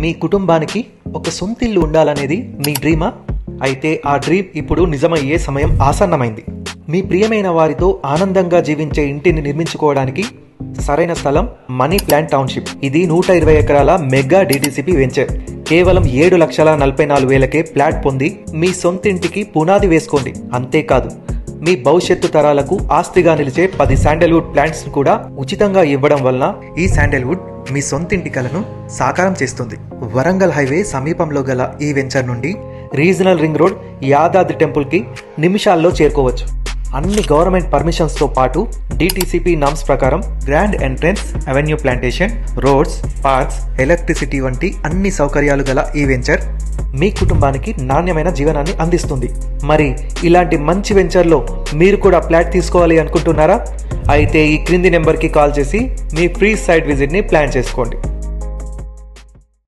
మీ కుటుంబానికి ఒక సొంతిల్లు ఉండాలనేది మీ డ్రీమా? అయితే ఆ డ్రీమ్ ఇప్పుడు నిజమయ్యే సమయం ఆసన్నమైంది. మీ ప్రియమైన వారితో ఆనందంగా జీవించే ఇంటిని నిర్మించుకోవడానికి సరైన స్థలం మనీ ప్లాంట్ టౌన్షిప్. ఇది 120 ఎకరాల మెగా డిటిసిపి వెంచర్. కేవలం 7,44,000కే ప్లాట్ పొంది మీ సొంతింటికి పునాది వేసుకోండి. అంతేకాదు, మీ భవిష్యత్తు తరాలకు ఆస్తిగా నిలిచే 10 శాండల్వుడ్ ప్లాంట్స్ కూడా ఉచితంగా ఇవ్వడం వలన ఈ శాండల్వుడ్ మీ సొంతింటి కలను సాకారం చేస్తుంది. వరంగల్ హైవే సమీపంలో గల ఈ వెంచర్ నుండి రీజనల్ రింగ్ రోడ్ యాదాద్రి టెంపుల్కి నిమిషాల్లో చేరుకోవచ్చు. అన్ని గవర్నమెంట్ పర్మిషన్స్తో పాటు డిటిసిపి నామ్స్ ప్రకారం grand entrance, avenue plantation, roads, parks, electricity వంటి అన్ని సౌకర్యాలు గల ఈ వెంచర్ మీ కుటుంబానికి నాణ్యమైన జీవనాన్ని అందిస్తుంది. మరి ఇలాంటి మంచి వెంచర్లో మీరు కూడా ఫ్లాట్ తీసుకోవాలి అనుకుంటున్నారా? అయితే ఈ క్రింది నెంబర్కి కాల్ చేసి మీ ఫ్రీ సైట్ విజిట్ని ప్లాన్ చేసుకోండి.